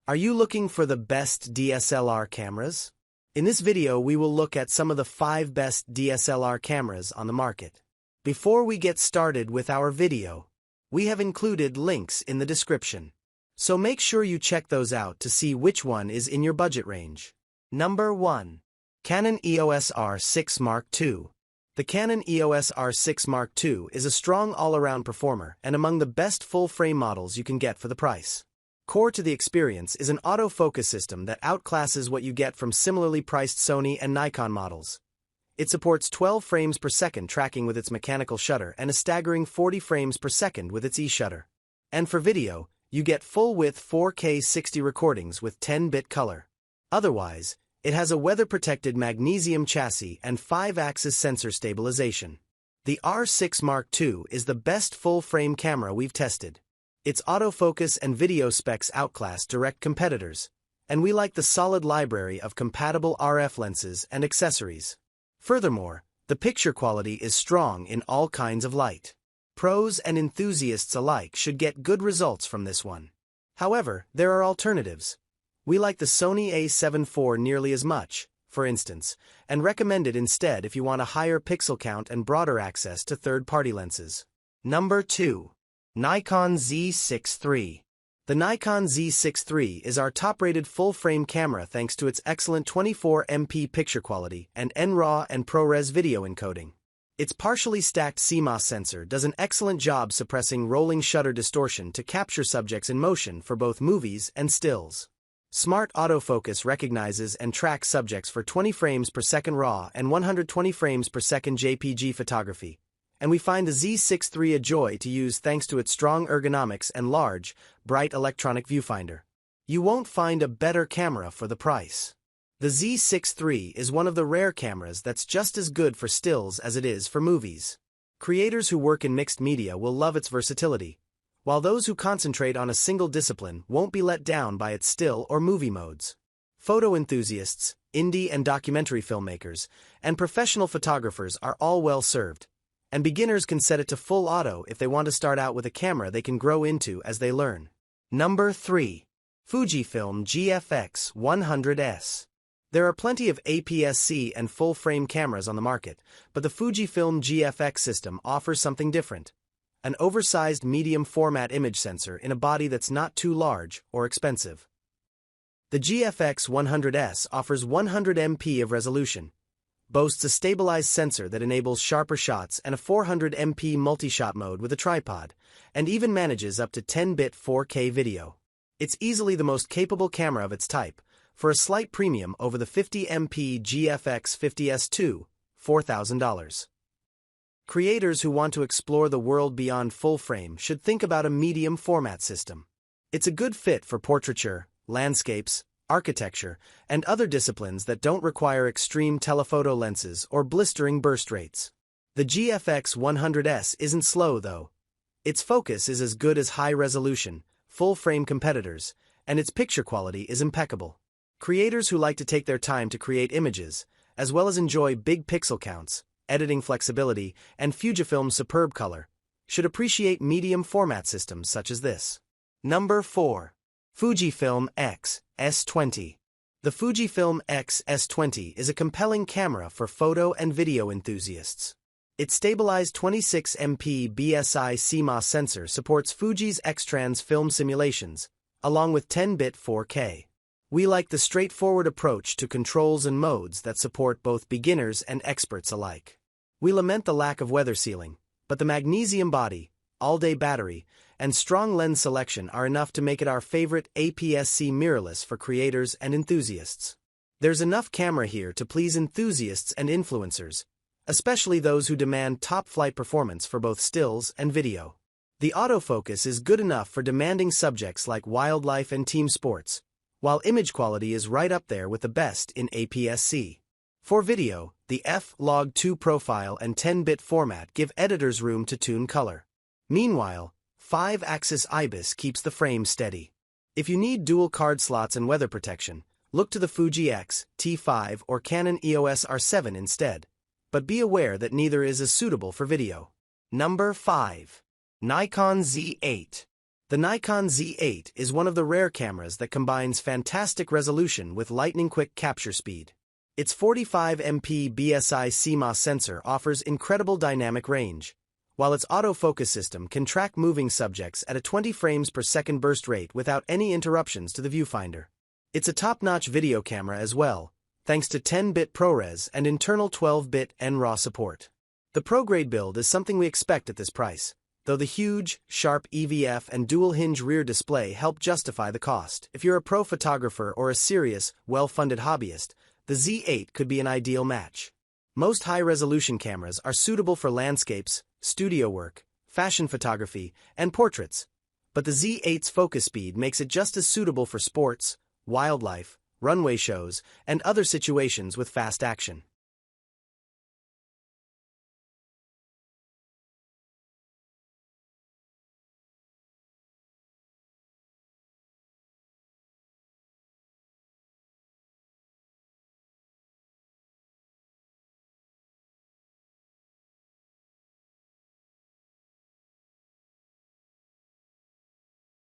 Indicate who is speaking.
Speaker 1: Are you looking for the best DSLR cameras? In this video, we will look at some of the 5 best DSLR cameras on the market. Before we get started with our video, we have included links in the description. So make sure you check those out to see which one is in your budget range. Number 1. Canon EOS R6 Mark II. The Canon EOS R6 Mark II is a strong all-around performer and among the best full-frame models you can get for the price. Core to the experience is an autofocus system that outclasses what you get from similarly priced Sony and Nikon models. It supports 12 frames per second tracking with its mechanical shutter and a staggering 40 frames per second with its e-shutter. And for video, you get full-width 4K 60 recordings with 10-bit color. Otherwise, it has a weather-protected magnesium chassis and 5-axis sensor stabilization. The R6 Mark II is the best full-frame camera we've tested. Its autofocus and video specs outclass direct competitors, and we like the solid library of compatible RF lenses and accessories. Furthermore, the picture quality is strong in all kinds of light. Pros and enthusiasts alike should get good results from this one. However, there are alternatives. We like the Sony A7 IV nearly as much, for instance, and recommend it instead if you want a higher pixel count and broader access to third-party lenses. Number 2. Nikon Z63. The Nikon Z63 is our top-rated full-frame camera thanks to its excellent 24MP picture quality and NRAW and ProRes video encoding. Its partially stacked CMOS sensor does an excellent job suppressing rolling shutter distortion to capture subjects in motion for both movies and stills. Smart autofocus recognizes and tracks subjects for 20 frames per second RAW and 120 frames per second JPG photography. And we find the Z63 a joy to use thanks to its strong ergonomics and large, bright electronic viewfinder. You won't find a better camera for the price. The Z63 is one of the rare cameras that's just as good for stills as it is for movies. Creators who work in mixed media will love its versatility, while those who concentrate on a single discipline won't be let down by its still or movie modes. Photo enthusiasts, indie and documentary filmmakers, and professional photographers are all well served. And beginners can set it to full auto if they want to start out with a camera they can grow into as they learn. Number 3. Fujifilm GFX100S. There are plenty of APS-C and full-frame cameras on the market, but the Fujifilm GFX system offers something different. An oversized medium-format image sensor in a body that's not too large or expensive. The GFX100S offers 100 MP of resolution, boasts a stabilized sensor that enables sharper shots and a 400 MP multi-shot mode with a tripod, and even manages up to 10-bit 4K video. It's easily the most capable camera of its type, for a slight premium over the 50 MP GFX50S2, $4,000. Creators who want to explore the world beyond full-frame should think about a medium-format system. It's a good fit for portraiture, landscapes, architecture, and other disciplines that don't require extreme telephoto lenses or blistering burst rates. The GFX100S isn't slow though. Its focus is as good as high-resolution, full-frame competitors, and its picture quality is impeccable. Creators who like to take their time to create images, as well as enjoy big pixel counts, editing flexibility, and Fujifilm's superb color, should appreciate medium-format systems such as this. Number 4. Fujifilm XS20. The Fujifilm XS20 is a compelling camera for photo and video enthusiasts. Its stabilized 26MP BSI CMOS sensor supports Fuji's X-Trans film simulations, along with 10-bit 4K. We like the straightforward approach to controls and modes that support both beginners and experts alike. We lament the lack of weather sealing, but the magnesium body, all-day battery, and strong lens selection are enough to make it our favorite APS-C mirrorless for creators and enthusiasts. There's enough camera here to please enthusiasts and influencers, especially those who demand top-flight performance for both stills and video. The autofocus is good enough for demanding subjects like wildlife and team sports, while image quality is right up there with the best in APS-C. For video, the F-Log2 profile and 10-bit format give editors room to tune color. Meanwhile, 5-axis IBIS keeps the frame steady. If you need dual card slots and weather protection, look to the Fuji X-T5 or Canon EOS R7 instead, but be aware that neither is as suitable for video. Number 5. Nikon Z8. The Nikon Z8 is one of the rare cameras that combines fantastic resolution with lightning-quick capture speed. Its 45MP BSI CMOS sensor offers incredible dynamic range, while its autofocus system can track moving subjects at a 20 frames per second burst rate without any interruptions to the viewfinder. It's a top-notch video camera as well, thanks to 10-bit ProRes and internal 12-bit NRAW support. The pro-grade build is something we expect at this price, though the huge, sharp EVF and dual-hinge rear display help justify the cost. If you're a pro photographer or a serious, well-funded hobbyist, the Z8 could be an ideal match. Most high-resolution cameras are suitable for landscapes, studio work, fashion photography, and portraits, but the Z8's focus speed makes it just as suitable for sports, wildlife, runway shows, and other situations with fast action.